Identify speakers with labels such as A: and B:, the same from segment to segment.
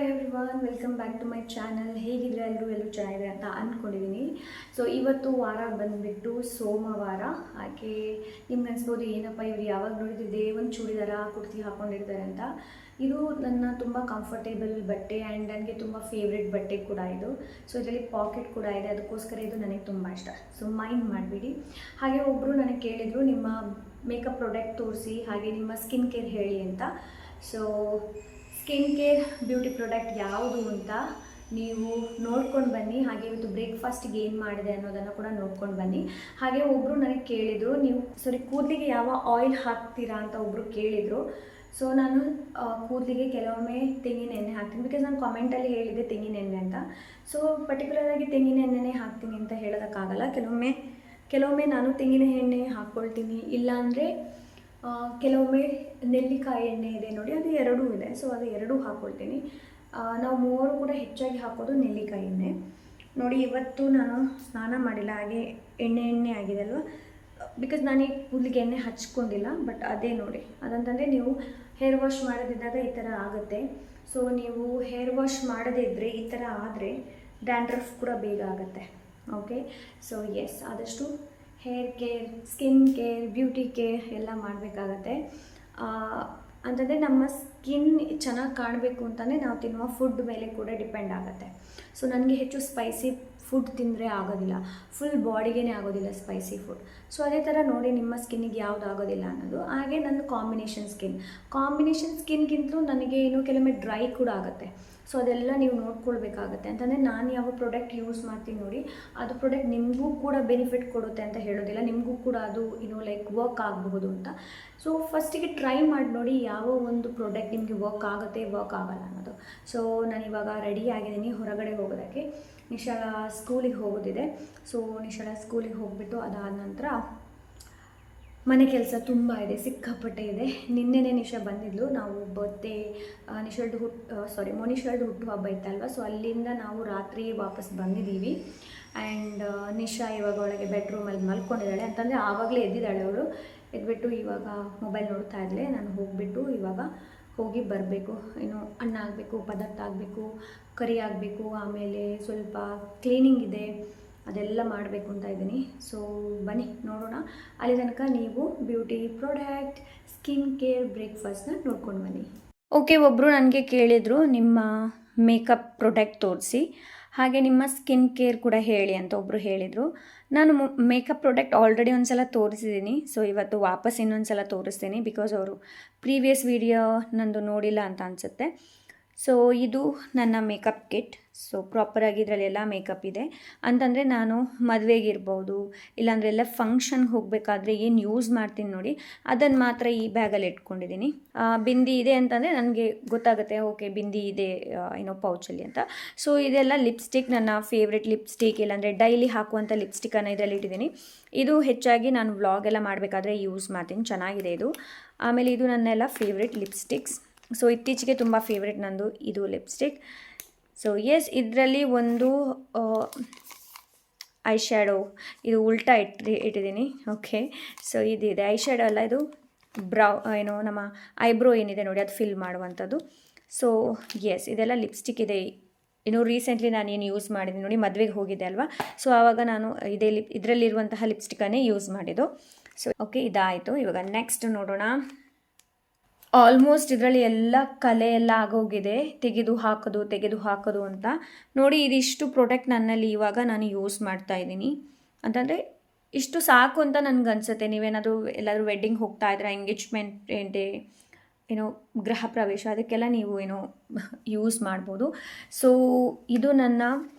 A: Everyone, welcome back to my channel. ಹೇಗಿದ್ರೆ ಎಲ್ಲರೂ ಚೆನ್ನಾಗಿದೆ ಅಂತ ಅಂದ್ಕೊಂಡಿದ್ದೀನಿ. ಸೊ ಇವತ್ತು ವಾರ ಬಂದುಬಿಟ್ಟು ಸೋಮವಾರ. ಹಾಗೆ ನಿಮ್ಗೆ ಅನ್ಸ್ಬೋದು ಏನಪ್ಪ ಇವ್ರು ಯಾವಾಗ ನೋಡಿದ್ರೆ ಒಂದು ಚೂಡಿದಾರ ಕುರ್ತಿ ಹಾಕ್ಕೊಂಡಿರ್ತಾರೆ ಅಂತ. ಇದು ನನ್ನ ತುಂಬ ಕಂಫರ್ಟೇಬಲ್ ಬಟ್ಟೆ ಆ್ಯಂಡ್ ನನಗೆ ತುಂಬ ಫೇವ್ರೆಟ್ ಬಟ್ಟೆ ಕೂಡ ಇದು. ಸೊ ಇದರಲ್ಲಿ ಪಾಕೆಟ್ ಕೂಡ ಇದೆ, ಅದಕ್ಕೋಸ್ಕರ ಇದು ನನಗೆ ತುಂಬ ಇಷ್ಟ. ಸೊ ಮೈಂಡ್ ಮಾಡಿಬಿಡಿ. ಹಾಗೆ ಒಬ್ಬರು ನನಗೆ ಕೇಳಿದರು ನಿಮ್ಮ ಮೇಕಪ್ ಪ್ರಾಡಕ್ಟ್ ತೋರಿಸಿ, ಹಾಗೆ ನಿಮ್ಮ ಸ್ಕಿನ್ ಕೇರ್ ಹೇಳಿ ಅಂತ. So skin care beauty product ಯಾವುದು ಅಂತ ನೀವು ನೋಡ್ಕೊಂಡು ಬನ್ನಿ. ಹಾಗೆ ಇವತ್ತು ಬ್ರೇಕ್ಫಾಸ್ಟಿಗೆ ಏನು ಮಾಡಿದೆ ಅನ್ನೋದನ್ನು ಕೂಡ ನೋಡ್ಕೊಂಡು ಬನ್ನಿ. ಹಾಗೆ ಒಬ್ಬರು ನನಗೆ ಕೇಳಿದರು, ನೀವು ಕೂದಲಿಗೆ ಯಾವ ಆಯಿಲ್ ಹಾಕ್ತೀರಾ ಅಂತ ಒಬ್ಬರು ಕೇಳಿದರು. ಸೊ ನಾನು ಕೂದಲಿಗೆ ಕೆಲವೊಮ್ಮೆ ತೆಂಗಿನ ಎಣ್ಣೆ ಹಾಕ್ತೀನಿ, ಬಿಕಾಸ್ ನಾನು ಕಾಮೆಂಟಲ್ಲಿ ಹೇಳಿದ್ದೆ ತೆಂಗಿನ ಎಣ್ಣೆ ಅಂತ. ಸೊ ಪರ್ಟಿಕ್ಯುಲರಾಗಿ ತೆಂಗಿನ ಎಣ್ಣೆನೇ ಹಾಕ್ತೀನಿ ಅಂತ ಹೇಳೋದಕ್ಕಾಗಲ್ಲ. ಕೆಲವೊಮ್ಮೆ ನಾನು ತೆಂಗಿನ ಎಣ್ಣೆ ಹಾಕ್ಕೊಳ್ತೀನಿ, ಇಲ್ಲಾಂದರೆ ಕೆಲವೊಮ್ಮೆ ನೆಲ್ಲಿಕಾಯಿ ಎಣ್ಣೆ ಇದೆ ನೋಡಿ, ಅದು ಎರಡೂ ಇದೆ. ಸೊ ಅದು ಎರಡೂ ಹಾಕ್ಕೊಳ್ತೀನಿ. ನಾವು ಮೂವರು ಕೂಡ ಹೆಚ್ಚಾಗಿ ಹಾಕೋದು ನೆಲ್ಲಿಕಾಯಿ ಎಣ್ಣೆ. ನೋಡಿ ಇವತ್ತು ನಾನು ಸ್ನಾನ ಮಾಡಿಲ್ಲ, ಹಾಗೆ ಎಣ್ಣೆ ಆಗಿದೆ ಅಲ್ವಾ, ಬಿಕಾಸ್ ನಾನೀಗ ಕೂದಲಿಗೆ ಎಣ್ಣೆ ಹಚ್ಕೊಂಡಿಲ್ಲ. ಬಟ್ ಅದೇ ನೋಡಿ, ಅದಂತಂದರೆ ನೀವು ಹೇರ್ ವಾಶ್ ಮಾಡೋದಿದ್ದಾಗ ಈ ಥರ ಆಗುತ್ತೆ. ಸೊ ನೀವು ಹೇರ್ ವಾಶ್ ಮಾಡದೇ ಇದ್ದರೆ ಈ ಥರ ಆದರೆ ಡ್ಯಾಂಡ್ರಫ್ ಕೂಡ ಬೇಗ ಆಗುತ್ತೆ. ಓಕೆ, ಸೊ ಎಸ್, ಆದಷ್ಟು hair care, skin care, beauty care ಎಲ್ಲ ಮಾಡಬೇಕಾಗತ್ತೆ. ಅಂತಂದರೆ ನಮ್ಮ ಸ್ಕಿನ್ ಚೆನ್ನಾಗಿ ಕಾಣಬೇಕು ಅಂತಲೇ ನಾವು ತಿನ್ನುವ ಫುಡ್ ಮೇಲೆ ಕೂಡ ಡಿಪೆಂಡ್ ಆಗುತ್ತೆ. ಸೊ ನನಗೆ ಹೆಚ್ಚು ಸ್ಪೈಸಿ ಫುಡ್ ತಿಂದರೆ ಆಗೋದಿಲ್ಲ, ಫುಲ್ ಬಾಡಿಗೇ ಆಗೋದಿಲ್ಲ ಸ್ಪೈಸಿ ಫುಡ್. ಸೊ ಅದೇ ಥರ ನೋಡಿ ನಿಮ್ಮ ಸ್ಕಿನ್ನಿಗೆ ಯಾವುದು ಆಗೋದಿಲ್ಲ ಅನ್ನೋದು. ಹಾಗೆ ನನ್ನ ಕಾಂಬಿನೇಷನ್ ಸ್ಕಿನ್ಗಿಂತಲೂ ನನಗೆ ಕೆಲವೊಮ್ಮೆ ಡ್ರೈ ಕೂಡ ಆಗುತ್ತೆ. ಸೊ ಅದೆಲ್ಲ ನೀವು ನೋಡ್ಕೊಳ್ಬೇಕಾಗತ್ತೆ. ಅಂತಂದರೆ ನಾನು ಯಾವ ಪ್ರಾಡಕ್ಟ್ ಯೂಸ್ ಮಾಡ್ತೀನಿ ನೋಡಿ, ಅದು ಪ್ರಾಡಕ್ಟ್ ನಿಮಗೂ ಕೂಡ ಬೆನಿಫಿಟ್ ಕೊಡುತ್ತೆ ಅಂತ ಹೇಳೋದಿಲ್ಲ, ನಿಮಗೂ ಕೂಡ ಅದು ವರ್ಕ್ ಆಗಬಹುದು ಅಂತ. ಸೊ ಫಸ್ಟಿಗೆ ಟ್ರೈ ಮಾಡಿ ನೋಡಿ ಯಾವ ಒಂದು ಪ್ರಾಡಕ್ಟ್ ನಿಮಗೆ ವರ್ಕ್ ಆಗುತ್ತೆ, ವರ್ಕ್ ಆಗಲ್ಲ ಅನ್ನೋದು. ಸೊ ನಾನಿವಾಗ ರೆಡಿ ಆಗಿದ್ದೀನಿ ಹೊರಗಡೆ ಹೋಗೋದಕ್ಕೆ. ನಿಶಾಳ ಸ್ಕೂಲಿಗೆ ಹೋಗೋದಿದೆ. ಸೊ ನಿಶಾಳ ಸ್ಕೂಲಿಗೆ ಹೋಗಿಬಿಟ್ಟು ಅದಾದ ನಂತರ ಮನೆ ಕೆಲಸ ತುಂಬ ಇದೆ, ಸಿಕ್ಕಾಪಟ್ಟೆ ಇದೆ. ನಿನ್ನೆನೇ ನಿಶಾ ಬಂದಿದ್ಲು. ನಾವು ಬರ್ತ್ಡೇ ಮೋನಿಶಾಳ್ದು ಹುಟ್ಟುಹಬ್ಬ ಇತ್ತಲ್ವ, ಸೊ ಅಲ್ಲಿಂದ ನಾವು ರಾತ್ರಿ ವಾಪಸ್ ಬಂದಿದ್ದೀವಿ. ಆ್ಯಂಡ್ ನಿಶಾ ಇವಾಗ ಒಳಗೆ ಬೆಡ್ರೂಮಲ್ಲಿ ಮಲ್ಕೊಂಡಿದ್ದಾಳೆ. ಅಂತಂದರೆ ಆವಾಗಲೇ ಎದ್ದಿದ್ದಾಳೆ ಅವಳು. ಎದ್ಬಿಟ್ಟು ಇವಾಗ ಮೊಬೈಲ್ ನೋಡ್ತಾ ಇದ್ಲೆ. ನಾನು ಹೋಗಿಬಿಟ್ಟು ಇವಾಗ ಹೋಗಿ ಬರಬೇಕು. ಅನ್ನ ಆಗಬೇಕು, ಪದಾರ್ಥ ಆಗಬೇಕು, ಕರಿ ಆಗಬೇಕು, ಆಮೇಲೆ ಸ್ವಲ್ಪ ಕ್ಲೀನಿಂಗ್ ಇದೆ, ಅದೆಲ್ಲ ಮಾಡಬೇಕು ಅಂತ ಇದ್ದೀನಿ. ಸೊ ಬನ್ನಿ ನೋಡೋಣ. ಅಲ್ಲಿ ತನಕ ನೀವು ಬ್ಯೂಟಿ ಪ್ರಾಡಕ್ಟ್, ಸ್ಕಿನ್ ಕೇರ್, ಬ್ರೇಕ್ಫಾಸ್ಟ್ನ ನೋಡ್ಕೊಂಡು ಬನ್ನಿ. ಓಕೆ, ಒಬ್ಬರು ನನಗೆ ಕೇಳಿದರು ನಿಮ್ಮ ಮೇಕಪ್ ಪ್ರಾಡಕ್ಟ್ ತೋರಿಸಿ, ಹಾಗೆ ನಿಮ್ಮ ಸ್ಕಿನ್ ಕೇರ್ ಕೂಡ ಹೇಳಿ ಅಂತ ಒಬ್ಬರು ಹೇಳಿದರು. ನಾನು ಮೇಕಪ್ ಪ್ರಾಡಕ್ಟ್ ಆಲ್ರೆಡಿ ಒಂದು ಸಲ ತೋರಿಸಿದ್ದೀನಿ. ಸೊ ಇವತ್ತು ವಾಪಸ್ ಇನ್ನೊಂದು ಸಲ ತೋರಿಸ್ತೀನಿ, ಬಿಕಾಸ್ ಅವರು ಪ್ರೀವಿಯಸ್ ವಿಡಿಯೋ ನಂದು ನೋಡಿಲ್ಲ ಅಂತ ಅನಿಸುತ್ತೆ. ಸೊ ಇದು ನನ್ನ ಮೇಕಪ್ ಕಿಟ್. ಸೊ ಪ್ರಾಪರಾಗಿ ಇದರಲ್ಲೆಲ್ಲ ಮೇಕಪ್ ಇದೆ. ಅಂತಂದರೆ ನಾನು ಮದುವೆಗಿರ್ಬೋದು, ಇಲ್ಲಾಂದರೆ ಎಲ್ಲ ಫಂಕ್ಷನ್ಗೆ ಹೋಗಬೇಕಾದ್ರೆ ಏನು ಯೂಸ್ ಮಾಡ್ತೀನಿ ನೋಡಿ, ಅದನ್ನು ಮಾತ್ರ ಈ ಬ್ಯಾಗಲ್ಲಿ ಇಟ್ಕೊಂಡಿದ್ದೀನಿ. ಬಿಂದಿ ಇದೆ ಅಂತಂದರೆ ನನಗೆ ಗೊತ್ತಾಗುತ್ತೆ, ಓಕೆ ಬಿಂದಿ ಇದೆ ಪೌಚಲ್ಲಿ ಅಂತ. ಸೊ ಇದೆಲ್ಲ ಲಿಪ್ಸ್ಟಿಕ್, ನನ್ನ ಫೇವ್ರೆಟ್ ಲಿಪ್ಸ್ಟಿಕ್, ಇಲ್ಲಾಂದರೆ ಡೈಲಿ ಹಾಕುವಂಥ ಲಿಪ್ಸ್ಟಿಕ್ಕನ್ನು ಇದರಲ್ಲಿ ಇಟ್ಟಿದ್ದೀನಿ. ಇದು ಹೆಚ್ಚಾಗಿ ನಾನು ವ್ಲಾಗ್ ಎಲ್ಲ ಮಾಡಬೇಕಾದ್ರೆ ಯೂಸ್ ಮಾಡ್ತೀನಿ, ಚೆನ್ನಾಗಿದೆ ಇದು. ಆಮೇಲೆ ಇದು ನನ್ನೆಲ್ಲ ಫೇವ್ರೆಟ್ ಲಿಪ್ಸ್ಟಿಕ್ಸ್. ಸೊ ಇತ್ತೀಚೆಗೆ ತುಂಬ ಫೇವ್ರೆಟ್ ನಂದು ಇದು ಲಿಪ್ಸ್ಟಿಕ್. ಸೊ ಎಸ್, ಇದರಲ್ಲಿ ಒಂದು ಐ ಶ್ಯಾಡೋ, ಇದು ಉಲ್ಟಾ ಇಟ್ಟಿದ್ದೀನಿ. ಓಕೆ, ಸೊ ಇದಿದೆ ಐ ಶ್ಯಾಡೋ ಅಲ್ಲ, ಇದು ನಮ್ಮ ಐಬ್ರೋ ಏನಿದೆ ನೋಡಿ ಅದು ಫಿಲ್ ಮಾಡುವಂಥದ್ದು. ಸೊ ಎಸ್, ಇದೆಲ್ಲ ಲಿಪ್ಸ್ಟಿಕ್ ಇದೆ. ರೀಸೆಂಟ್ಲಿ ನಾನು ಏನು ಯೂಸ್ ಮಾಡಿದ್ದೀನಿ ನೋಡಿ, ಮದುವೆಗೆ ಹೋಗಿದ್ದೆ ಅಲ್ವಾ, ಸೊ ಆವಾಗ ನಾನು ಇದರಲ್ಲಿರುವಂತಹ ಲಿಪ್ಸ್ಟಿಕ್ಕನ್ನೇ ಯೂಸ್ ಮಾಡಿದ್ದು. ಸೊ ಓಕೆ, ಇದಾಯಿತು. ಇವಾಗ ನೆಕ್ಸ್ಟ್ ನೋಡೋಣ. ಆಲ್ಮೋಸ್ಟ್ ಇದರಲ್ಲಿ ಎಲ್ಲ ಕಲೆ ಎಲ್ಲ ಆಗೋಗಿದೆ, ತೆಗೆದು ಹಾಕೋದು ಅಂತ ನೋಡಿ. ಇದಿಷ್ಟು ಪ್ರಾಡಕ್ಟ್ ನನ್ನಲ್ಲಿ ಇವಾಗ ನಾನು ಯೂಸ್ ಮಾಡ್ತಾ ಇದ್ದೀನಿ. ಅಂತಂದರೆ ಇಷ್ಟು ಸಾಕು ಅಂತ ನನಗನ್ಸುತ್ತೆ. ನೀವೇನಾದರೂ ಎಲ್ಲಾದರೂ ವೆಡ್ಡಿಂಗ್ ಹೋಗ್ತಾ ಇದ್ರೆ, ಎಂಗೇಜ್ಮೆಂಟ್ ಡೇ, ಗೃಹ ಪ್ರವೇಶ, ಅದಕ್ಕೆಲ್ಲ ನೀವು ಯೂಸ್ ಮಾಡ್ಬೋದು. ಸೊ ಇದು ನನ್ನ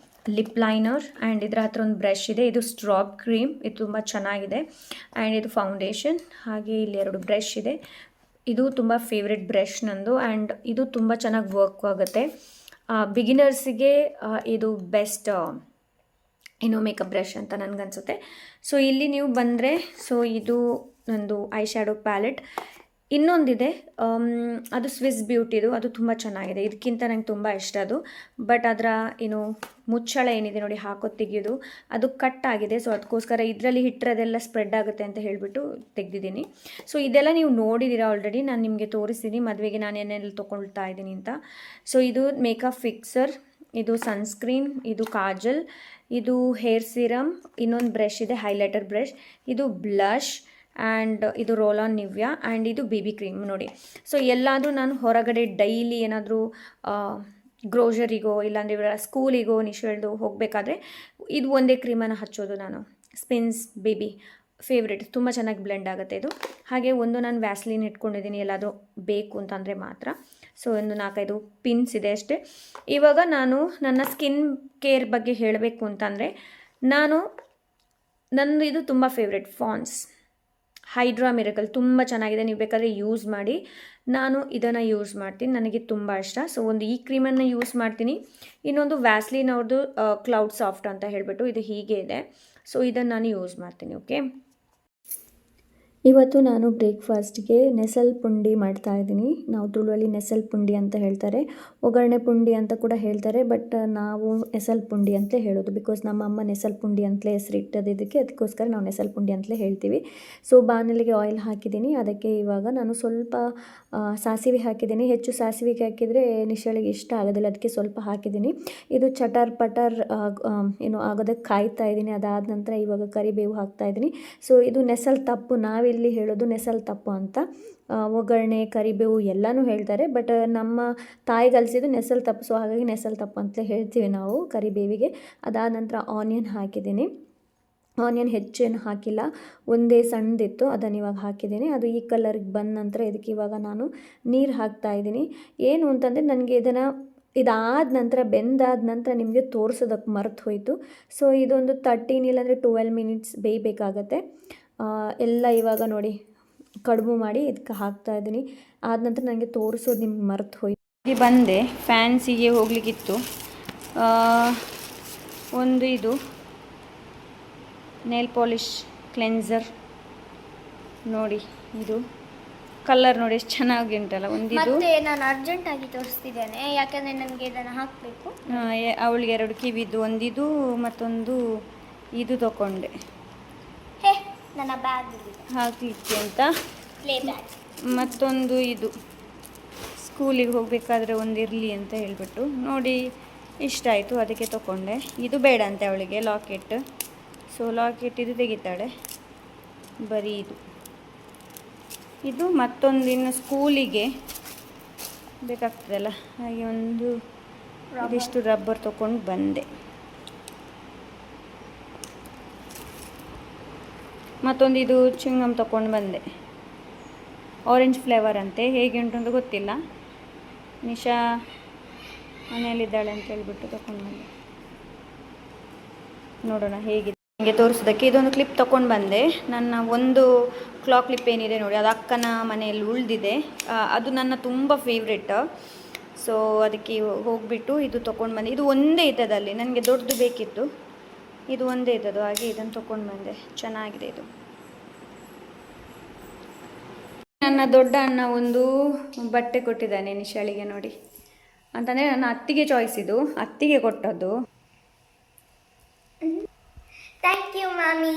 A: ಲಿಪ್ ಲೈನರ್, ಆ್ಯಂಡ್ ಇದರ ಹತ್ರ ಒಂದು ಬ್ರಷ್ ಇದೆ. ಇದು ಸ್ಟ್ರಾಬ್ ಕ್ರೀಮ್, ಇದು ತುಂಬ ಚೆನ್ನಾಗಿದೆ. ಆ್ಯಂಡ್ ಇದು ಫೌಂಡೇಶನ್, ಹಾಗೆ ಇಲ್ಲಿ 2 ಬ್ರಷ್ ಇದೆ. ಇದು ತುಂಬ ಫೇವ್ರೆಟ್ ಬ್ರಷ್ ನಂದು, ಆ್ಯಂಡ್ ಇದು ತುಂಬ ಚೆನ್ನಾಗಿ ವರ್ಕ್ ಆಗುತ್ತೆ. ಬಿಗಿನರ್ಸಿಗೆ ಇದು ಬೆಸ್ಟ್ ಮೇಕಪ್ ಬ್ರಷ್ ಅಂತ ನನಗನ್ಸುತ್ತೆ. ಸೊ ಇಲ್ಲಿ ನೀವು ಬಂದರೆ, ಸೊ ಇದು ನಂದು ಐ ಶ್ಯಾಡೋ ಪ್ಯಾಲೆಟ್. ಇನ್ನೊಂದಿದೆ, ಅದು ಸ್ವಿಸ್ ಬ್ಯೂಟಿದು, ಅದು ತುಂಬ ಚೆನ್ನಾಗಿದೆ. ಇದಕ್ಕಿಂತ ನಂಗೆ ತುಂಬ ಇಷ್ಟ ಅದು. ಬಟ್ ಅದರ ಏನು ಮುಚ್ಚಳ ಏನಿದೆ ನೋಡಿ, ಹಾಕೋದು ತೆಗೆಯೋದು ಅದು ಕಟ್ ಆಗಿದೆ. ಸೊ ಅದಕ್ಕೋಸ್ಕರ ಇದರಲ್ಲಿ ಹಿಟ್ಟರದೆಲ್ಲ ಸ್ಪ್ರೆಡ್ ಆಗುತ್ತೆ ಅಂತ ಹೇಳಿಬಿಟ್ಟು ತೆಗೆದಿದ್ದೀನಿ. ಸೊ ಇದೆಲ್ಲ ನೀವು ನೋಡಿದ್ದೀರಾ ಆಲ್ರೆಡಿ, ನಾನು ನಿಮಗೆ ತೋರಿಸ್ತೀನಿ ಮದುವೆಗೆ ನಾನು ಏನೆಲ್ಲ ತೊಗೊಳ್ತಾ ಇದ್ದೀನಿ ಅಂತ. ಸೊ ಇದು ಮೇಕಪ್ ಫಿಕ್ಸರ್, ಇದು ಸನ್ಸ್ಕ್ರೀನ್, ಇದು ಕಾಜಲ್, ಇದು ಹೇರ್ ಸಿರಮ್, ಇನ್ನೊಂದು ಬ್ರಷ್ ಇದೆ ಹೈಲೈಟರ್ ಬ್ರಷ್, ಇದು ಬ್ಲಷ್ ಆ್ಯಂಡ್ ಇದು ರೋಲ್ ಆನ್ ನಿವ್ಯಾ, ಆ್ಯಂಡ್ ಇದು ಬೇಬಿ ಕ್ರೀಮ್ ನೋಡಿ. ಸೊ ಎಲ್ಲಾದರೂ ನಾನು ಹೊರಗಡೆ ಡೈಲಿ ಏನಾದರೂ ಗ್ರೋಸರಿಗೋ ಇಲ್ಲಾಂದರೆ ಸ್ಕೂಲಿಗೋ ನಿಶೆಳ್ದು ಹೋಗಬೇಕಾದ್ರೆ ಇದು ಒಂದೇ ಕ್ರೀಮನ್ನು ಹಚ್ಚೋದು ನಾನು. ಸ್ಪಿನ್ಸ್ ಬೇಬಿ ಫೇವ್ರೆಟ್, ತುಂಬ ಚೆನ್ನಾಗಿ ಬ್ಲೆಂಡ್ ಆಗುತ್ತೆ ಇದು. ಹಾಗೆ ಒಂದು ನಾನು ವ್ಯಾಸ್ಲಿನ್ ಇಟ್ಕೊಂಡಿದ್ದೀನಿ ಎಲ್ಲಾದರೂ ಬೇಕು ಅಂತಂದರೆ ಮಾತ್ರ. ಸೊ ಒಂದು 4-5 ಪಿನ್ಸ್ ಇದೆ ಅಷ್ಟೇ. ಇವಾಗ ನಾನು ನನ್ನ ಸ್ಕಿನ್ ಕೇರ್ ಬಗ್ಗೆ ಹೇಳಬೇಕು ಅಂತಂದರೆ, ನನ್ನದು ಇದು ತುಂಬ ಫೇವ್ರೆಟ್ ಫಾನ್ಸ್ ಹೈಡ್ರಾ ಮಿರಕಲ್, ತುಂಬ ಚೆನ್ನಾಗಿದೆ. ನೀವು ಬೇಕಾದರೆ ಯೂಸ್ ಮಾಡಿ. ನಾನು ಇದನ್ನು ಯೂಸ್ ಮಾಡ್ತೀನಿ, ನನಗೆ ತುಂಬ ಇಷ್ಟ. ಸೊ ಒಂದು ಈ ಕ್ರೀಮನ್ನು ಯೂಸ್ ಮಾಡ್ತೀನಿ. ಇನ್ನೊಂದು ವ್ಯಾಸ್ಲಿನ್ ಅವ್ರದ್ದು ಕ್ಲೌಡ್ ಸಾಫ್ಟ್ ಅಂತ ಹೇಳಿಬಿಟ್ಟು ಇದು ಹೀಗೆ ಇದೆ. ಸೊ ಇದನ್ನು ನಾನು ಯೂಸ್ ಮಾಡ್ತೀನಿ. ಓಕೆ, ಇವತ್ತು ನಾನು ಬ್ರೇಕ್ಫಾಸ್ಟ್ಗೆ ನೆಸಲ್ ಪುಂಡಿ ಮಾಡ್ತಾ ಇದ್ದೀನಿ. ನಾವು ತುಳುವಲ್ಲಿ ನೆಸಲ್ ಪುಂಡಿ ಅಂತ ಹೇಳ್ತಾರೆ, ಒಗ್ಗರಣೆ ಪುಂಡಿ ಅಂತ ಕೂಡ ಹೇಳ್ತಾರೆ. ಬಟ್ ನಾವು ನೆಸಲ್ ಪುಂಡಿ ಅಂತಲೇ ಹೇಳೋದು, ಬಿಕಾಸ್ ನಮ್ಮ ಅಮ್ಮ ನೆಸಲ್ ಪುಂಡಿ ಅಂತಲೇ ಹೆಸರಿಟ್ಟದ್ದು ಇದಕ್ಕೆ, ಅದಕ್ಕೋಸ್ಕರ ನಾವು ನೆಸಲ್ ಪುಂಡಿ ಅಂತಲೇ ಹೇಳ್ತೀವಿ. ಸೊ ಬಾಣಲಿಗೆ ಆಯಿಲ್ ಹಾಕಿದ್ದೀನಿ, ಅದಕ್ಕೆ ಇವಾಗ ನಾನು ಸ್ವಲ್ಪ ಸಾಸಿವೆ ಹಾಕಿದ್ದೀನಿ. ಹೆಚ್ಚು ಸಾಸಿವೆ ಹಾಕಿದರೆ ನಿಶಾಳಿಗೆ ಇಷ್ಟ ಆಗೋದಿಲ್ಲ, ಅದಕ್ಕೆ ಸ್ವಲ್ಪ ಹಾಕಿದ್ದೀನಿ. ಇದು ಚಟರ್ ಪಟರ್ ಏನು ಆಗೋದಕ್ಕೆ ಕಾಯ್ತಾ ಇದ್ದೀನಿ. ಅದಾದ ನಂತರ ಇವಾಗ ಕರಿಬೇವು ಹಾಕ್ತಾಯಿದ್ದೀನಿ. ಸೊ ಇದು ನೆಸಲ್ ತಪ್ಪು, ನಾವಿಲ್ಲಿ ಹೇಳೋದು ನೆಸಲ್ ತಪ್ಪು ಅಂತ. ಒಗ್ಗರಣೆ ಕರಿಬೇವು ಎಲ್ಲನೂ ಹೇಳ್ತಾರೆ, ಬಟ್ ನಮ್ಮ ತಾಯಿಗಲ್ಸಿದ್ದು ನೆಸಲ್ ತಪ್ಪು. ಸೊ ಹಾಗಾಗಿ ನೆಸಲ್ ತಪ್ಪು ಅಂತಲೇ ಹೇಳ್ತೀವಿ ನಾವು ಕರಿಬೇವಿಗೆ. ಅದಾದ ನಂತರ ಆನಿಯನ್ ಹಾಕಿದ್ದೀನಿ. ಆನಿಯನ್ ಹೆಚ್ಚೇನು ಹಾಕಿಲ್ಲ, ಒಂದೇ ಸಣ್ಣದಿತ್ತು, ಅದನ್ನು ಇವಾಗ ಹಾಕಿದ್ದೀನಿ. ಅದು ಈ ಕಲರ್ಗೆ ಬಂದ ನಂತರ ಇದಕ್ಕೆ ಇವಾಗ ನಾನು ನೀರು ಹಾಕ್ತಾಯಿದ್ದೀನಿ. ಏನು ಅಂತಂದರೆ ನನಗೆ ಇದಾದ ನಂತರ ಬೆಂದಾದ ನಂತರ ನಿಮಗೆ ತೋರಿಸೋದಕ್ಕೆ ಮರೆತು ಹೋಯಿತು. ಸೊ ಇದೊಂದು 13 ಇಲ್ಲಾಂದರೆ 12 ಮಿನಿಟ್ಸ್ ಬೇಯಬೇಕಾಗತ್ತೆ. ಎಲ್ಲ ಇವಾಗ ನೋಡಿ ಕಡುಬು ಮಾಡಿ ಇದಕ್ಕೆ ಹಾಕ್ತಾಯಿದ್ದೀನಿ. ಆದ ನಂತರ ನನಗೆ ತೋರಿಸೋದು ನಿಮ್ಗೆ ಮರೆತು ಹೋಯ್ತು. ಬಂದೆ ಫ್ಯಾನ್ಸಿಗೆ ಹೋಗ್ಲಿಕ್ಕಿತ್ತು. ಒಂದು ಇದು ನೇಲ್ ಪಾಲಿಷ್ ಕ್ಲೆನ್ಸರ್ ನೋಡಿ, ಇದು ಕಲರ್ ನೋಡಿ ಎಷ್ಟು ಚೆನ್ನಾಗಿ ಉಂಟಲ್ಲ. ಒಂದಿದು
B: ನಾನು ಅರ್ಜೆಂಟಾಗಿ ತೋರಿಸ್ತಿದ್ದೇನೆ, ಯಾಕಂದರೆ ನನಗೆ ಇದನ್ನು ಹಾಕಬೇಕು.
A: ಅವಳಿಗೆ 2 ಕಿವಿದು, ಒಂದಿದು ಮತ್ತೊಂದು ಇದು ತಗೊಂಡೆ
B: ನನ್ನ ಬ್ಯಾಗ್
A: ಹಾಕಲಿಕ್ಕೆ ಅಂತ.
B: Play bag.
A: ಮತ್ತೊಂದು ಇದು ಸ್ಕೂಲಿಗೆ ಹೋಗಬೇಕಾದ್ರೆ ಒಂದಿರಲಿ ಅಂತ ಹೇಳಿಬಿಟ್ಟು ನೋಡಿ ಇಷ್ಟ ಆಯಿತು, ಅದಕ್ಕೆ ತಗೊಂಡೆ. ಇದು ಬೇಡ ಅಂತೆ ಅವಳಿಗೆ ಲಾಕೆಟ್. ಸೊ ಲಾಕೆಟ್ ಇದು ತೆಗಿತಾಳೆ, ಬರೀ ಇದು ಮತ್ತೊಂದು ಇನ್ನು ಸ್ಕೂಲಿಗೆ ಬೇಕಾಗ್ತದಲ್ಲ, ಹಾಗೆ ಒಂದು ಇದಿಷ್ಟು ರಬ್ಬರ್ ತೊಗೊಂಡು ಬಂದೆ. ಮತ್ತೊಂದು ಇದು ಚಿಂಗಮ್ ತೊಗೊಂಡು ಬಂದೆ, ಆರೆಂಜ್ ಫ್ಲೇವರ್ ಅಂತೆ. ಹೇಗೆ ಉಂಟು ಅಂತ ಗೊತ್ತಿಲ್ಲ, ನಿಶಾ ಮನೆಯಲ್ಲಿದ್ದಾಳೆ ಅಂತ ಹೇಳ್ಬಿಟ್ಟು ತೊಗೊಂಡು ಬಂದೆ. ನೋಡೋಣ ಹೇಗಿದೆ ನಿಮಗೆ ತೋರಿಸೋದಕ್ಕೆ. ಇದೊಂದು ಕ್ಲಿಪ್ ತೊಗೊಂಡು ಬಂದೆ. ನನ್ನ ಒಂದು ಕ್ಲಾಕ್ ಕ್ಲಿಪ್ ಏನಿದೆ ನೋಡಿ, ಅದು ಅಕ್ಕನ ಮನೆಯಲ್ಲಿ ಉಳಿದಿದೆ. ಅದು ನನ್ನ ತುಂಬ ಫೇವ್ರೆಟ್. ಸೊ ಅದಕ್ಕೆ ಹೋಗಿಬಿಟ್ಟು ಇದು ತೊಗೊಂಡು ಬಂದೆ. ಇದು ಒಂದೇ ಇದ್ದದಲ್ಲಿ, ನನಗೆ ದೊಡ್ಡದು ಬೇಕಿತ್ತು, ಇದು ಒಂದೇ ಇದ್ದದ್ದು, ಹಾಗೆ ಇದನ್ನು ತೊಗೊಂಡು ಬಂದೆ. ಚೆನ್ನಾಗಿದೆ ಇದು. ನನ್ನ ದೊಡ್ಡ ಅಣ್ಣ ಒಂದು ಬಟ್ಟೆ ಕೊಟ್ಟಿದ್ದಾನೆ ನಿಶಾಳಿಗೆ ನೋಡಿ, ಅಂತಂದರೆ ನನ್ನ ಅತ್ತಿಗೆ ಚಾಯ್ಸ್, ಇದು ಅತ್ತಿಗೆ ಕೊಟ್ಟದ್ದು.
B: ಥ್ಯಾಂಕ್ ಯು ಮಾಮಿ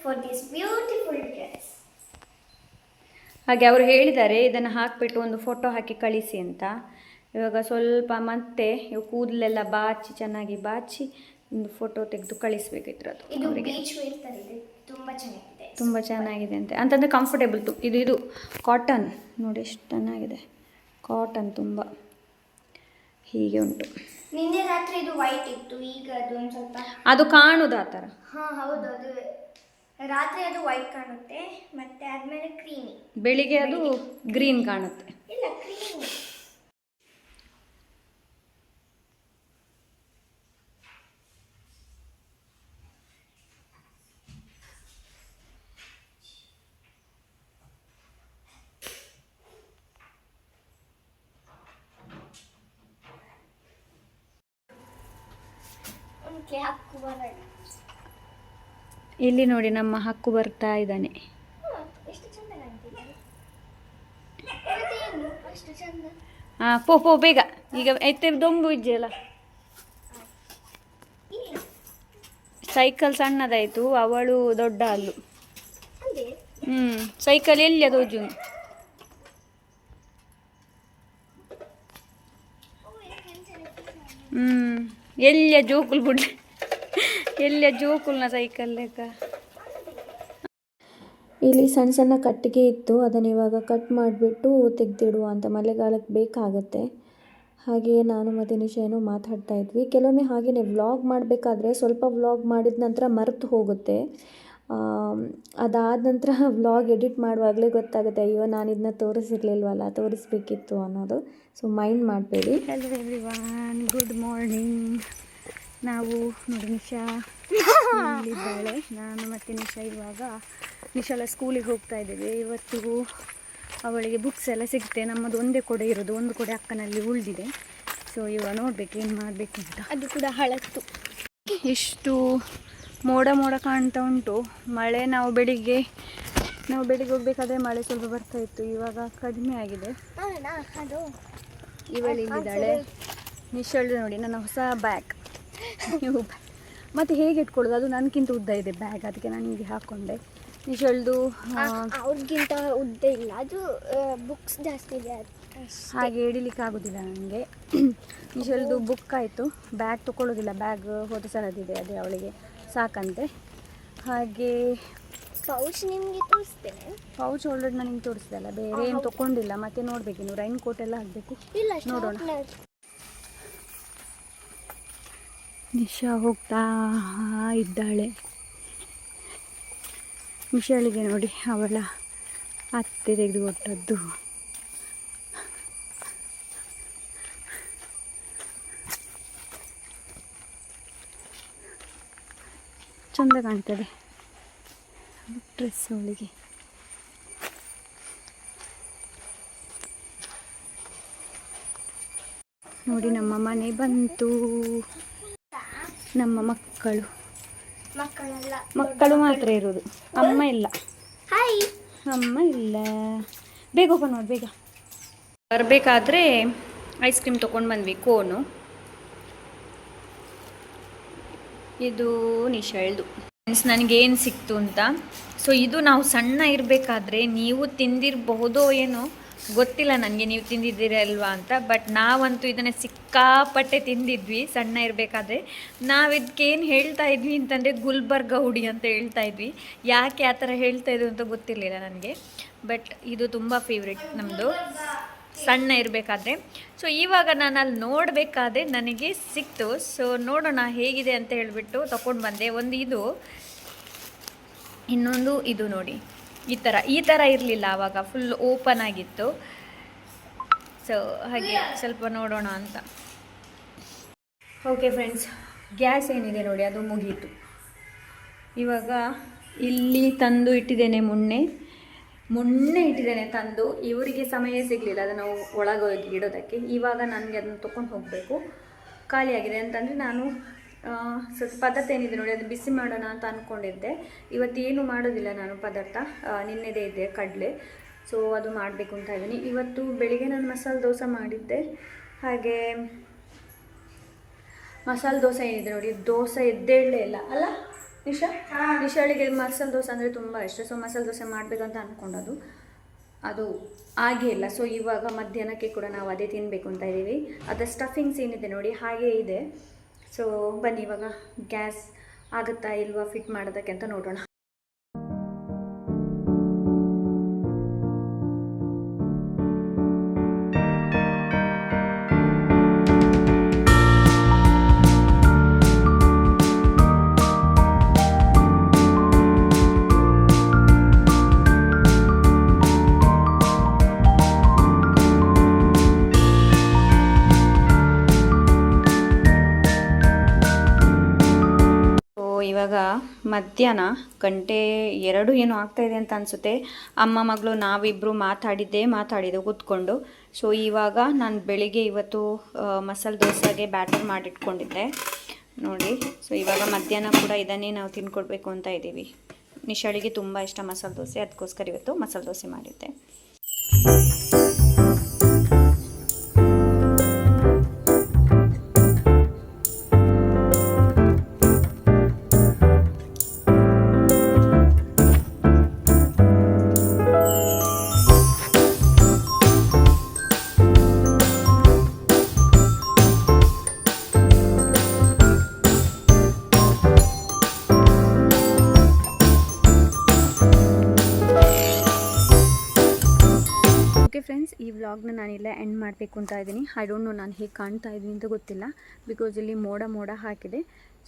B: ಫಾರ್ ದಿಸ್ ಬ್ಯೂಟಿಫುಲ್ ಡ್ರೆಸ್.
A: ಹಾಗೆ ಅವರು ಹೇಳಿದ್ದಾರೆ ಇದನ್ನು ಹಾಕಿಬಿಟ್ಟು ಒಂದು ಫೋಟೋ ಹಾಕಿ ಕಳಿಸಿ ಅಂತ. ಇವಾಗ ಸ್ವಲ್ಪ ಮತ್ತೆ ಕೂದಲೆಲ್ಲ ಬಾಚಿ ಚೆನ್ನಾಗಿ ಬಾಚಿ ಒಂದು ಫೋಟೋ ತೆಗೆದು ಕಳಿಸ್ಬೇಕಿತ್ತು. ಅದು
B: ಇದು ಬೀಚ್ ವೇರ್ ತರ ಇದೆ, ತುಂಬ ಚೆನ್ನಾಗಿದೆ,
A: ತುಂಬ ಚೆನ್ನಾಗಿದೆ ಅಂತೆ. ಅಂತಂದರೆ ಕಂಫರ್ಟೇಬಲ್. ಇದು ಕಾಟನ್ ನೋಡಿ ಎಷ್ಟು ಚೆನ್ನಾಗಿದೆ, ಕಾಟನ್ ತುಂಬ ಹೀಗೆ ಉಂಟು.
B: ನಿನ್ನೆ ರಾತ್ರಿ ಇದು ವೈಟ್ ಇತ್ತು, ಈಗ ಅದು ಒಂದು ಸ್ವಲ್ಪ
A: ಅದು ಕಾಣುದು ಆ ಥರ.
B: ಹಾಂ ಹೌದು, ಅದು ರಾತ್ರಿ ಅದು ವೈಟ್ ಕಾಣುತ್ತೆ, ಮತ್ತೆ ಆದಮೇಲೆ ಕ್ರೀಮಿ,
A: ಬೆಳಿಗ್ಗೆ ಅದು ಗ್ರೀನ್ ಕಾಣುತ್ತೆ.
B: ಇಲ್ಲ ಕ್ರೀಮಿ. ಹಕ್ಕು ಬರೋಣ.
A: ಇಲ್ಲಿ ನೋಡಿ ನಮ್ಮ ಹಕ್ಕು ಬರ್ತಾ ಇದ್ದಾನೆ.
B: ಎಷ್ಟು ಚಂದ ಕಾಣ್ತಿದೆ.
A: ಹಾಂ ಪೋ ಬೇಗ ಈಗ ಎತ್ತಿರ ದೊಂಬು ಇದೆಯಲ್ಲ. ಸೈಕಲ್ ಸಣ್ಣದಾಯಿತು, ಅವಳು ದೊಡ್ಡ ಅಲ್ಲು. ಸೈಕಲ್ ಎಲ್ಲಿ ಅದು ಜೂನ್ ಎಲ್ಲಿಯ ಜೋಕುಲ್ ಬಿಡ್ಲಿ, ಎಲ್ಲಿಯ ಜೋಕುಲ್ನ ಸೈಕಲ್ ಲೆಕ್ಕ. ಇಲ್ಲಿ ಸಣ್ಣ ಸಣ್ಣ ಕಟ್ಟಿಗೆ ಇತ್ತು, ಅದನ್ನು ಇವಾಗ ಕಟ್ ಮಾಡಿಬಿಟ್ಟು ತೆಗೆದಿಡುವ ಅಂತ, ಮಳೆಗಾಲಕ್ಕೆ ಬೇಕಾಗತ್ತೆ. ಹಾಗೆಯೇ ನಾನು ಮತ್ತು ನಿಶೇನು ಮಾತಾಡ್ತಾ ಇದ್ವಿ. ಕೆಲವೊಮ್ಮೆ ಹಾಗೆಯೇ ವ್ಲಾಗ್ ಮಾಡಬೇಕಾದ್ರೆ ಸ್ವಲ್ಪ ವ್ಲಾಗ್ ಮಾಡಿದ ನಂತರ ಮರೆತು ಹೋಗುತ್ತೆ. ಅದಾದ ನಂತರ ವ್ಲಾಗ್ ಎಡಿಟ್ ಮಾಡುವಾಗಲೇ ಗೊತ್ತಾಗುತ್ತೆ, ಅಯ್ಯೋ ನಾನು ಇದನ್ನ ತೋರಿಸಿರ್ಲಿಲ್ವಲ್ಲ, ತೋರಿಸ್ಬೇಕಿತ್ತು ಅನ್ನೋದು. ಸೊ ಮೈಂಡ್ ಮಾಡಬೇಡಿ. Hello everyone, good morning. ನಾವು ನೋಡಿ ನಿಶಾ ಇಲ್ಲಿದ್ದಾಳೆ, ನಾನು ಮತ್ತು ನಿಶಾ ಇವಾಗ ನಿಶಾಲ ಸ್ಕೂಲಿಗೆ ಹೋಗ್ತಾ ಇದ್ದೀವಿ. ಇವತ್ತು ಅವಳಿಗೆ ಬುಕ್ಸ್ ಎಲ್ಲ ಸಿಗುತ್ತೆ. ನಮ್ಮದು ಒಂದೇ ಕೊಡೆ ಇರೋದು, ಒಂದು ಕೊಡೆ ಅಕ್ಕನಲ್ಲಿ ಉಳಿದಿದೆ. ಸೊ ಇವಾಗ ನೋಡ್ಬೇಕು ಏನು ಮಾಡಬೇಕು ಅಂತ. ಅದು ಕೂಡ ಹಳತ್ತು, ಎಷ್ಟು ಮೋಡ ಮೋಡ ಕಾಣ್ತಾ ಉಂಟು. ಮಳೆ ನಾವು ಬೆಳಿಗ್ಗೆ ಹೋಗ್ಬೇಕಾದ್ರೆ ಮಳೆ ಸ್ವಲ್ಪ ಬರ್ತಾ ಇತ್ತು, ಇವಾಗ ಕಡಿಮೆ ಆಗಿದೆ. ಇವಳಿದ್ದಾಳೆ ನಿಶಾಳ್ದು ನೋಡಿ, ನನ್ನ ಹೊಸ ಬ್ಯಾಗ್. ನೀವು ಮತ್ತು ಹೇಗೆ ಇಟ್ಕೊಳ್ಳೋದು, ಅದು ನನಗಿಂತ ಉದ್ದ ಇದೆ ಬ್ಯಾಗ್, ಅದಕ್ಕೆ ನಾನು ಹೀಗೆ ಹಾಕ್ಕೊಂಡೆ. ನಿಶಾಳ್ದು
B: ಅವ್ರಿಗಿಂತ ಉದ್ದ ಇಲ್ಲ, ಅದು ಬುಕ್ಸ್ ಜಾಸ್ತಿ ಇದೆ,
A: ಹಾಗೆ ಹಿಡಿಲಿಕ್ಕೆ ಆಗೋದಿಲ್ಲ ನನಗೆ. ನಿಶಾಳ್ದು ಬುಕ್ ಆಯಿತು, ಬ್ಯಾಗ್ ತೊಗೊಳ್ಳೋದಿಲ್ಲ, ಬ್ಯಾಗ್ ಹೋದ ಸಲದಿದೆ, ಅದೇ ಅವಳಿಗೆ ಸಾಕಂತೆ. ಹಾಗೆ
B: ಪೌಚ್ ನಿಮಗೆ ತೋರಿಸ್ತೇನೆ.
A: ಪೌಚ್ ಆಲ್ರೆಡಿ ನನಗೆ ತೋರಿಸ್ದಲ್ಲ, ಬೇರೆ ಏನು ತೊಗೊಂಡಿಲ್ಲ. ಮತ್ತೆ ನೋಡಬೇಕಿನ್ನು ರೈನ್ ಕೋಟ್ ಎಲ್ಲ ಹಾಕಬೇಕು, ನೋಡೋಣ. ನಿಶಾ ಹೋಗ್ತಾ ಇದ್ದಾಳೆ. ನಿಶಾಳಿಗೆ ನೋಡಿ ಅವಳ ಅತ್ತೆ ತೆಗೆದುಕೊಟ್ಟದ್ದು. ಚಂದ ಕಾಣ್ತದೆ ಡ್ರೆಸ್ ಅವಳಿಗೆ. ನೋಡಿ ನಮ್ಮ ಮನೆ ಬಂತು. ನಮ್ಮ ಮಕ್ಕಳು ಮಾತ್ರ ಇರೋದು, ಅಮ್ಮ ಇಲ್ಲ. ಅಮ್ಮ ಇಲ್ಲ. ಬೇಗ ಓಪನ್ ಮಾಡಿ, ಬೇಗ. ಬರಬೇಕಾದ್ರೆ ಐಸ್ ಕ್ರೀಮ್ ತೊಗೊಂಡು ಬಂದ್ವಿ, ಕೋನು. ಇದು ನಿಶಾಳ್ದು. ಫ್ರೆಂಡ್ಸ್, ನನಗೇನು ಸಿಕ್ತು ಅಂತ. ಸೊ ಇದು ನಾವು ಸಣ್ಣ ಇರಬೇಕಾದ್ರೆ ನೀವು ತಿಂದಿರಬಹುದೋ ಏನೋ ಗೊತ್ತಿಲ್ಲ ನನಗೆ, ನೀವು ತಿಂದಿದ್ದೀರಲ್ವಾ ಅಂತ. ಬಟ್ ನಾವಂತೂ ಇದನ್ನು ಸಿಕ್ಕಾಪಟ್ಟೆ ತಿಂದಿದ್ವಿ ಸಣ್ಣ ಇರಬೇಕಾದ್ರೆ. ನಾವು ಇದಕ್ಕೇನು ಹೇಳ್ತಾ ಇದ್ವಿ ಅಂತಂದರೆ ಗುಲ್ಬರ್ಗ ಹುಡಿ ಅಂತ ಹೇಳ್ತಾ ಇದ್ವಿ. ಯಾಕೆ ಆ ಥರ ಹೇಳ್ತಾ ಇದ್ವಿ ಅಂತ ಗೊತ್ತಿರಲಿಲ್ಲ ನನಗೆ. ಬಟ್ ಇದು ತುಂಬ ಫೇವ್ರೆಟ್ ನಮ್ಮದು ಸಣ್ಣ ಇರಬೇಕಾದ್ರೆ. ಸೊ ಇವಾಗ ನಾನು ಅಲ್ಲಿ ನೋಡಬೇಕಾದ್ರೆ ನನಗೆ ಸಿಕ್ತು. ಸೊ ನೋಡೋಣ ಹೇಗಿದೆ ಅಂತ ಹೇಳಿಬಿಟ್ಟು ತೊಗೊಂಡು ಬಂದೆ. ಒಂದು ಇದು, ಇನ್ನೊಂದು ಇದು ನೋಡಿ, ಈ ಥರ ಇರಲಿಲ್ಲ ಆವಾಗ, ಫುಲ್ ಓಪನ್ ಆಗಿತ್ತು. ಸೊ ಹಾಗೆ ಸ್ವಲ್ಪ ನೋಡೋಣ ಅಂತ. ಓಕೆ ಫ್ರೆಂಡ್ಸ್, ಗ್ಯಾಸ್ ಏನಿದೆ ನೋಡಿ ಅದು ಮುಗೀತು. ಇವಾಗ ಇಲ್ಲಿ ತಂದು ಇಟ್ಟಿದ್ದೇನೆ, ಮೊನ್ನೆ ಇಟ್ಟಿದ್ದೇನೆ ತಂದು. ಇವರಿಗೆ ಸಮಯ ಸಿಗಲಿಲ್ಲ ಅದನ್ನು ಒಳಗೋಗಿ ಇಡೋದಕ್ಕೆ. ಇವಾಗ ನನಗೆ ಅದನ್ನು ತೊಗೊಂಡು ಹೋಗಬೇಕು, ಖಾಲಿಯಾಗಿದೆ ಅಂತಂದರೆ ನಾನು ಸ್ವಲ್ಪ ಪದಾರ್ಥ ಏನಿದೆ ನೋಡಿ ಅದು ಬಿಸಿ ಮಾಡೋಣ ಅಂತ ಅಂದ್ಕೊಂಡಿದ್ದೆ. ಇವತ್ತೇನು ಮಾಡೋದಿಲ್ಲ ನಾನು ಪದಾರ್ಥ, ನಿನ್ನೆದೇ ಇದೆ ಕಡಲೆ. ಸೊ ಅದು ಮಾಡಬೇಕು ಅಂತ ಇದ್ದೀನಿ. ಇವತ್ತು ಬೆಳಿಗ್ಗೆ ನಾನು ಮಸಾಲೆ ದೋಸೆ ಮಾಡಿದ್ದೆ. ಹಾಗೆ ಮಸಾಲೆ ದೋಸೆ ಏನಿದೆ ನೋಡಿ, ದೋಸೆ ಎದ್ದೇಳಲೇ ಇಲ್ಲ ಅಲ್ಲ ನಿಶಾಳಿಗೆ ಮಸಾಲೆ ದೋಸೆ ಅಂದರೆ ತುಂಬ ಇಷ್ಟ. ಸೊ ಮಸಾಲೆ ದೋಸೆ ಮಾಡಬೇಕಂತ ಅಂದ್ಕೊಂಡದು, ಅದು ಆಗೇ ಇಲ್ಲ. ಸೊ ಇವಾಗ ಮಧ್ಯಾಹ್ನಕ್ಕೆ ಕೂಡ ನಾವು ಅದೇ ತಿನ್ನಬೇಕು ಅಂತ ಇದ್ದೀವಿ. ಅದರ ಸ್ಟಫಿಂಗ್ಸ್ ಏನಿದೆ ನೋಡಿ ಹಾಗೇ ಇದೆ. ಸೊ ಬನ್ನಿ ಇವಾಗ ಗ್ಯಾಸ್ ಆಗುತ್ತಾ ಇಲ್ವಾ ಫಿಟ್ ಮಾಡೋದಕ್ಕೆ ಅಂತ ನೋಡೋಣ. ಇವಾಗ ಮಧ್ಯಾಹ್ನ 1:02 ಏನೋ ಆಗ್ತಾಯಿದೆ ಅಂತ ಅನಿಸುತ್ತೆ. ಅಮ್ಮ ಮಗಳು ನಾವಿಬ್ಬರು ಮಾತಾಡಿದ್ದು ಕೂತ್ಕೊಂಡು. ಸೊ ಇವಾಗ ನಾನು ಬೆಳಿಗ್ಗೆ ಇವತ್ತು ಮಸಾಲೆ ದೋಸೆಗೆ ಬ್ಯಾಟರ್ ಮಾಡಿಟ್ಕೊಂಡಿದ್ದೆ ನೋಡಿ. ಸೊ ಇವಾಗ ಮಧ್ಯಾಹ್ನ ಕೂಡ ಇದನ್ನೇ ನಾವು ತಿನ್ಕೊಡ್ಬೇಕು ಅಂತ ಇದ್ದೀವಿ. ನಿಶಾಳಿಗೆ ತುಂಬ ಇಷ್ಟ ಮಸಾಲೆ ದೋಸೆ, ಅದಕ್ಕೋಸ್ಕರ ಇವತ್ತು ಮಸಾಲೆ ದೋಸೆ ಮಾಡಿದ್ದೆ. ಫ್ರೆಂಡ್ಸ್, ಈ ವ್ಲಾಗ್ನ ನಾನಿಲ್ಲ ಎಂಡ್ ಮಾಡಬೇಕು ಅಂತ ಇದ್ದೀನಿ. ಐ ಡೋಂಟ್ ನೋ ನಾನು ಹೇಗೆ ಕಾಣ್ತಾ ಇದ್ದೀನಿ ಅಂತ ಗೊತ್ತಿಲ್ಲ, ಬಿಕಾಸ್ ಇಲ್ಲಿ ಮೋಡ ಹಾಕಿದೆ.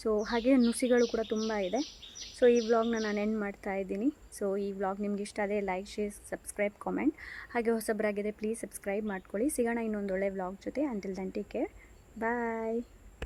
A: ಸೊ ಹಾಗೆ ನುಸಿಗಳು ಕೂಡ ತುಂಬ ಇದೆ. ಸೊ ಈ ವ್ಲಾಗ್ನ ನಾನು ಎಂಡ್ ಮಾಡ್ತಾ ಇದ್ದೀನಿ. ಸೊ ಈ ವ್ಲಾಗ್ ನಿಮ್ಗೆ ಇಷ್ಟ ಆದರೆ ಲೈಕ್, ಶೇರ್, ಸಬ್ಸ್ಕ್ರೈಬ್, ಕಾಮೆಂಟ್. ಹಾಗೆ ಹೊಸಬರಾಗಿದ್ದರೆ ಪ್ಲೀಸ್ ಸಬ್ಸ್ಕ್ರೈಬ್ ಮಾಡ್ಕೊಳ್ಳಿ. ಸಿಗೋಣ ಇನ್ನೊಂದು ಒಳ್ಳೆ ವ್ಲಾಗ್ ಜೊತೆ. ಅಂಟಿಲ್ ದೆನ್ ಟೇಕ್ ಕೇರ್, ಬಾಯ್.